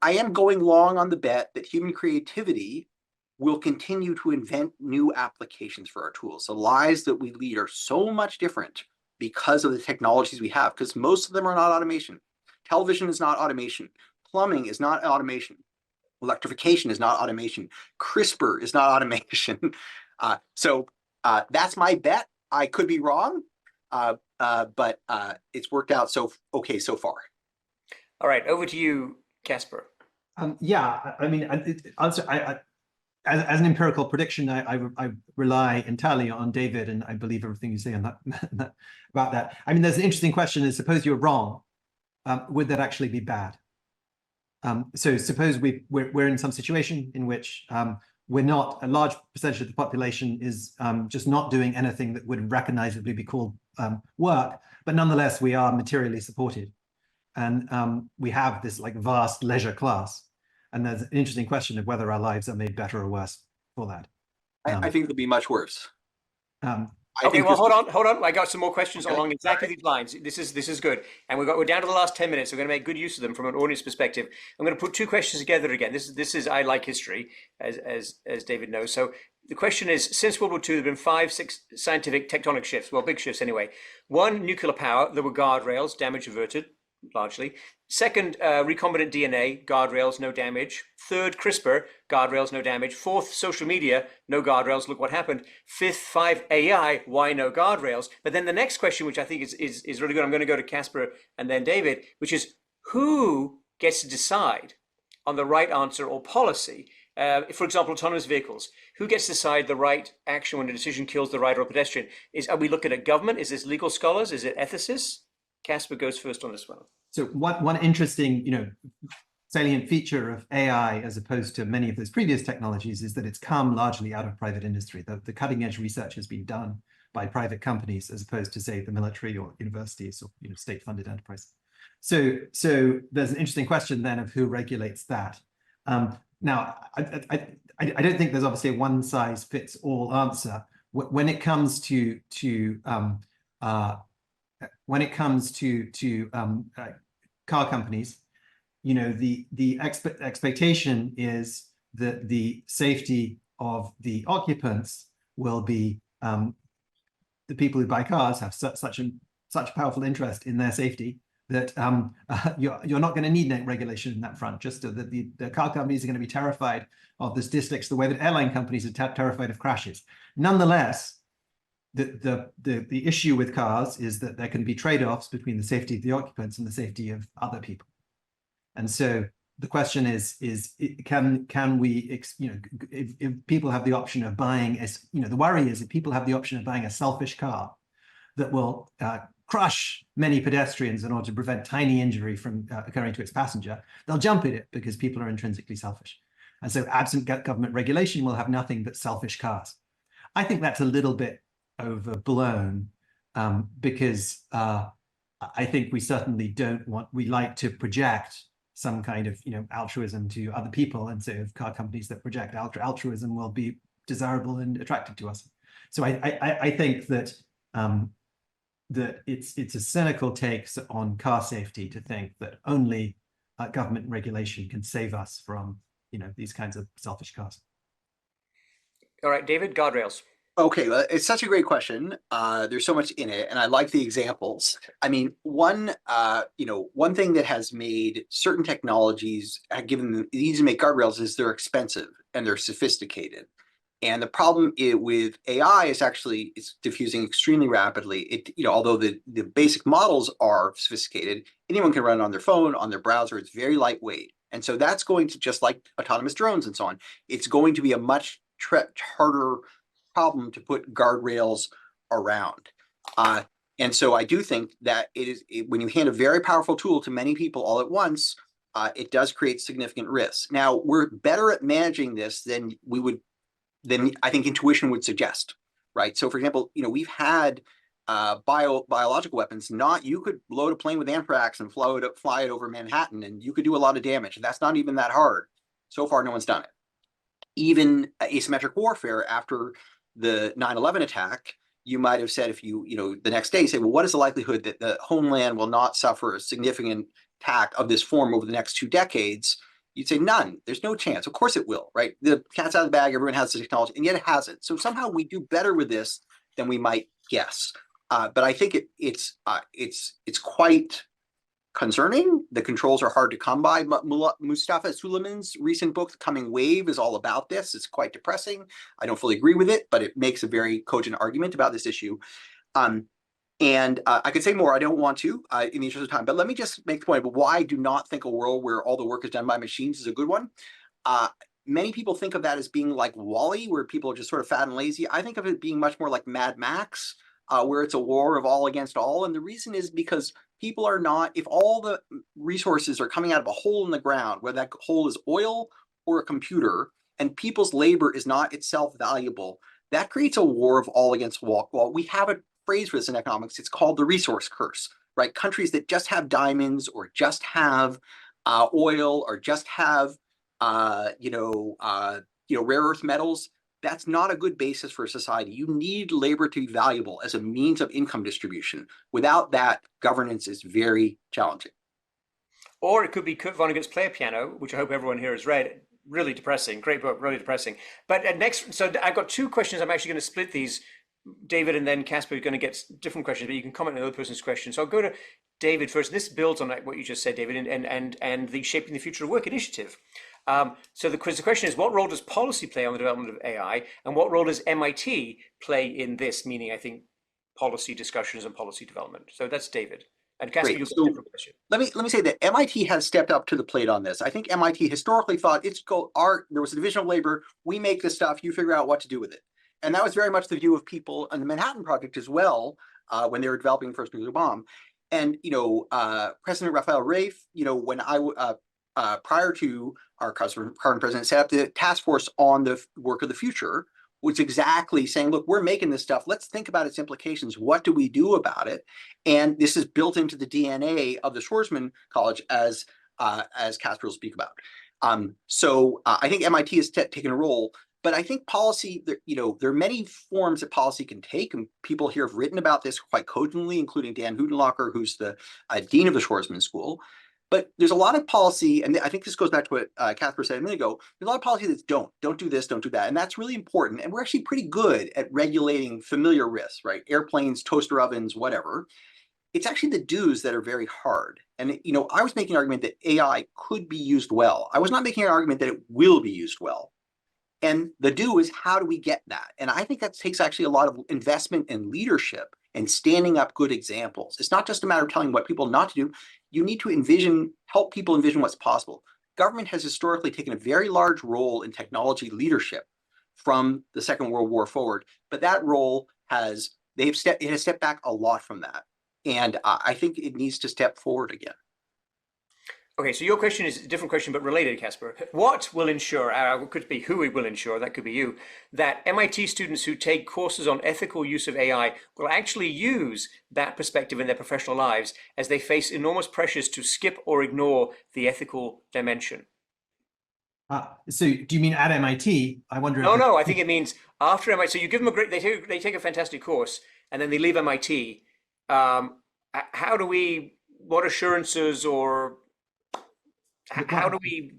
am going long on the bet that human creativity will continue to invent new applications for our tools. The lives that we lead are so much different because of the technologies we have, because most of them are not automation. Television is not automation. Plumbing is not automation. Electrification is not automation. CRISPR is not automation. So that's my bet. I could be wrong, but it's worked out okay so far. All right, over to you, Casper. Yeah, I mean, as an empirical prediction, I rely entirely on David, and I believe everything you say on that about that. I mean, there's an interesting question: is suppose you're wrong, would that actually be bad? So suppose we're in some situation in which we're not, a large percentage of the population is just not doing anything that would recognizably be called work, but nonetheless we are materially supported, and we have this like vast leisure class. And there's an interesting question of whether our lives are made better or worse for that. I think it'll be much worse. Okay, well, hold on. I got some more questions along exactly these lines. This is good, and we're down to the last 10 minutes. So we're going to make good use of them from an audience perspective. I'm going to put two questions together again. This is I like history, as David knows. So the question is, since World War II, there have been 5, 6 scientific tectonic shifts, well, big shifts anyway. One, nuclear power, there were guardrails, damage averted, largely. Second, recombinant DNA, guardrails, no damage. Third, CRISPR, guardrails, no damage. Fourth, social media, no guardrails, look what happened. Fifth, 5, AI, why no guardrails? But then the next question, which I think is really good, I'm going to go to Casper and then David, which is, who gets to decide on the right answer or policy? For example, autonomous vehicles, who gets to decide the right action when a decision kills the rider or pedestrian? Are we looking at government? Is this legal scholars? Is it ethicists? Casper goes first on this one. So one interesting, salient feature of AI as opposed to many of those previous technologies is that it's come largely out of private industry. The cutting edge research has been done by private companies as opposed to, say, the military or universities or state funded enterprise. So there's an interesting question then of who regulates that. Now, I don't think there's obviously a one size fits all answer when it comes to car companies. The expectation is that the safety of the occupants will be the people who buy cars have such a powerful interest in their safety that you're not going to need regulation in that front. Just that the car companies are going to be terrified of the statistics the way that airline companies are terrified of crashes. Nonetheless, the issue with cars is that there can be trade-offs between the safety of the occupants and the safety of other people. And so the question is can we, if people have the option of buying, the worry is if people have the option of buying a selfish car that will crush many pedestrians in order to prevent tiny injury from occurring to its passenger, they'll jump at it because people are intrinsically selfish. And so absent government regulation, we'll have nothing but selfish cars. I think that's a little bit overblown because I think we certainly we like to project some kind of altruism to other people, and so if car companies that project altruism will be desirable and attractive to us. So I think that that it's a cynical take on car safety to think that only government regulation can save us from these kinds of selfish cars. All right, David, guardrails. Okay, well, it's such a great question. There's so much in it, and I like the examples. I mean, one thing that has made certain technologies, given the easy to make guardrails, is they're expensive and they're sophisticated. And the problem with AI is actually it's diffusing extremely rapidly. Although the basic models are sophisticated, anyone can run it on their phone, on their browser. It's very lightweight, and so that's going to, just like autonomous drones and so on, it's going to be a much harder problem to put guardrails around. And so I do think that when you hand a very powerful tool to many people all at once, it does create significant risks. Now, we're better at managing this than I think intuition would suggest, right? So for example, we've had biological weapons. You could load a plane with anthrax and fly it over Manhattan, and you could do a lot of damage. That's not even that hard. So far, no one's done it. Even asymmetric warfare after the 9/11 attack, you might have said, if the next day say, well, what is the likelihood that the homeland will not suffer a significant attack of this form over the next 2 decades? You'd say none. There's no chance. Of course it will, right? The cat's out of the bag. Everyone has the technology, and yet it hasn't. So somehow we do better with this than we might guess. But I think it's quite concerning. The controls are hard to come by. Mustafa Suleiman's recent book, The Coming Wave, is all about this. It's quite depressing. I don't fully agree with it, but it makes a very cogent argument about this issue. And I could say more. I don't want to in the interest of time, but let me just make the point about why I do not think a world where all the work is done by machines is a good one. Many people think of that as being like WALL-E, where people are just sort of fat and lazy. I think of it being much more like Mad Max, where it's a war of all against all. And the reason is because people are not, if all the resources are coming out of a hole in the ground, whether that hole is oil or a computer, and people's labor is not itself valuable, that creates a war of all against all. Well, we have a phrase for this in economics. It's called the resource curse, right? Countries that just have diamonds or just have oil or just have rare earth metals, that's not a good basis for a society. You need labor to be valuable as a means of income distribution. Without that, governance is very challenging. Or it could be Kurt Vonnegut's Player Piano, which I hope everyone here has read. really depressing. Great book, really depressing. But next, so I've got two questions. I'm actually going to split these. David and then Casper are going to get different questions, but you can comment on the other person's question. So I'll go to David first. This builds on what you just said, David, and the Shaping the Future of Work initiative. So the question is, what role does policy play on the development of AI, and what role does MIT play in this? Meaning, I think, policy discussions and policy development. So that's David. And Casper, you've got a different question. Let me say that MIT has stepped up to the plate on this. I think MIT historically thought there was a division of labor. We make this stuff. You figure out what to do with it. And that was very much the view of people on the Manhattan Project as well, when they were developing the first nuclear bomb. And President Raphael Rafe, when prior to our current president, set up the task force on the work of the future, was exactly saying, look, we're making this stuff. Let's think about its implications. What do we do about it? And this is built into the DNA of the Schwarzman College, as Casper will speak about. So I think MIT has taken a role. But I think policy, there are many forms that policy can take, and people here have written about this quite cogently, including Dan Huttenlocher, who's the dean of the Schwarzman School. But there's a lot of policy, and I think this goes back to what Casper said a minute ago. There's a lot of policy that's don't do this, don't do that, and that's really important. And we're actually pretty good at regulating familiar risks, right? Airplanes, toaster ovens, whatever. It's actually the do's that are very hard. And I was making an argument that AI could be used well. I was not making an argument that it will be used well. And the do is, how do we get that? And I think that takes actually a lot of investment and leadership and standing up good examples. It's not just a matter of telling what people not to do. You need to help people envision what's possible. Government has historically taken a very large role in technology leadership from the Second World War forward, but that role has stepped back a lot from that. And I think it needs to step forward again. Okay, so your question is a different question, but related, Casper. What will ensure, could be who it will ensure, that could be you, that MIT students who take courses on ethical use of AI will actually use that perspective in their professional lives as they face enormous pressures to skip or ignore the ethical dimension? So do you mean at MIT? I wonder. No, I think it means after MIT. So you give them they take a fantastic course, and then they leave MIT. What assurances or why would we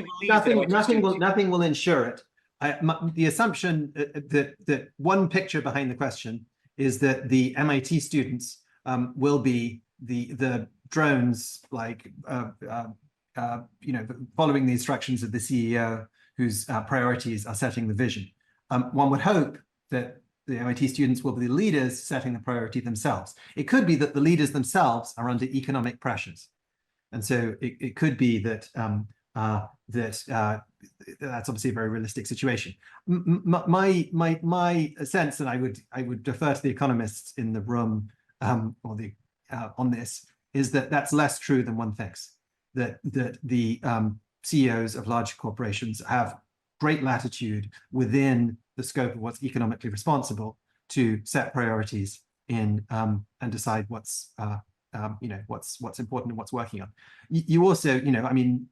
believe nothing will ensure it. The assumption that one picture behind the question is that the MIT students will be the drones, like following the instructions of the CEO, whose priorities are setting the vision. One would hope that the MIT students will be the leaders setting the priority themselves. It could be that the leaders themselves are under economic pressures. And so it could be that that's obviously a very realistic situation. My sense, and I would defer to the economists in the room on this, is that that's less true than one thinks. That the CEOs of large corporations have great latitude within the scope of what's economically responsible to set priorities and decide what's important and what's working on. You also,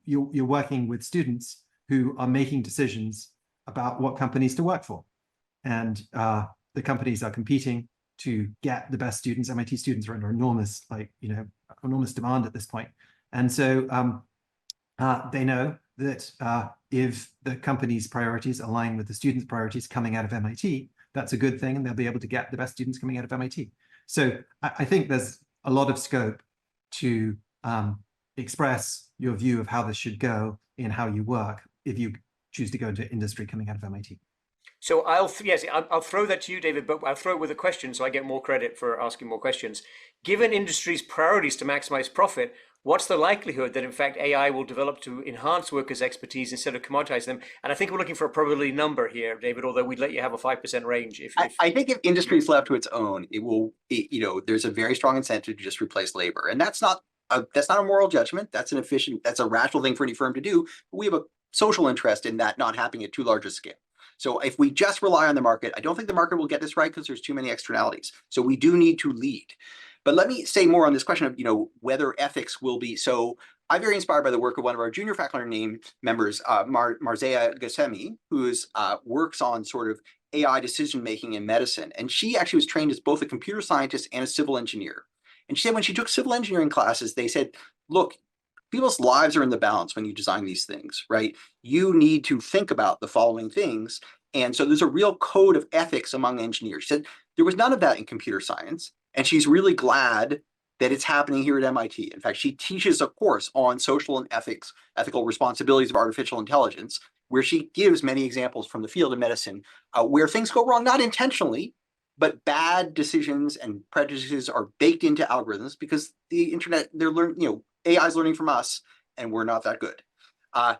you're working with students who are making decisions about what companies to work for. And the companies are competing to get the best students. MIT students are under enormous demand at this point. And so they know that if the company's priorities align with the students' priorities coming out of MIT, that's a good thing, and they'll be able to get the best students coming out of MIT. So I think there's a lot of scope to express your view of how this should go in how you work if you choose to go into industry coming out of MIT. So I'll throw that to you, David, but I'll throw it with a question so I get more credit for asking more questions. Given industry's priorities to maximize profit, what's the likelihood that in fact AI will develop to enhance workers' expertise instead of commoditize them? And I think we're looking for a probability number here, David, although we'd let you have a 5% range. I think if industry is left to its own, there's a very strong incentive to just replace labor. And that's not a moral judgment. That's a rational thing for any firm to do. But we have a social interest in that not happening at too large a scale. So if we just rely on the market, I don't think the market will get this right because there's too many externalities. So we do need to lead. But let me say more on this question of, whether ethics will be. So I'm very inspired by the work of one of our junior faculty members, Marzia Gassemi, who works on sort of AI decision-making in medicine. And she actually was trained as both a computer scientist and a civil engineer. And she said when she took civil engineering classes, they said, look, people's lives are in the balance when you design these things, right? You need to think about the following things. And so there's a real code of ethics among engineers. She said there was none of that in computer science. And she's really glad that it's happening here at MIT. In fact, she teaches a course on social and ethical responsibilities of artificial intelligence, where she gives many examples from the field of medicine where things go wrong, not intentionally, but bad decisions and prejudices are baked into algorithms because the internet, they're learning, AI is learning from us, and we're not that good. But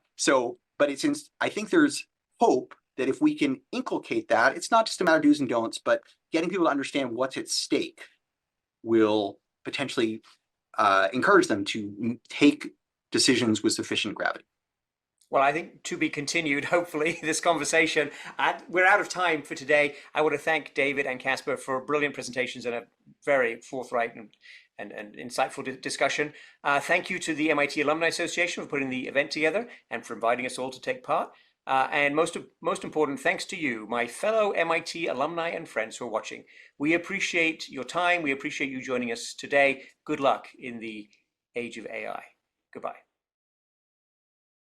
I think there's hope that if we can inculcate that, it's not just a matter of do's and don'ts, but getting people to understand what's at stake will potentially encourage them to take decisions with sufficient gravity. Well, I think to be continued, hopefully, this conversation. We're out of time for today. I want to thank David and Casper for brilliant presentations and a very forthright and insightful discussion. Thank you to the MIT Alumni Association for putting the event together and for inviting us all to take part. And most important, thanks to you, my fellow MIT alumni and friends who are watching. We appreciate your time. We appreciate you joining us today. Good luck in the age of AI. Goodbye.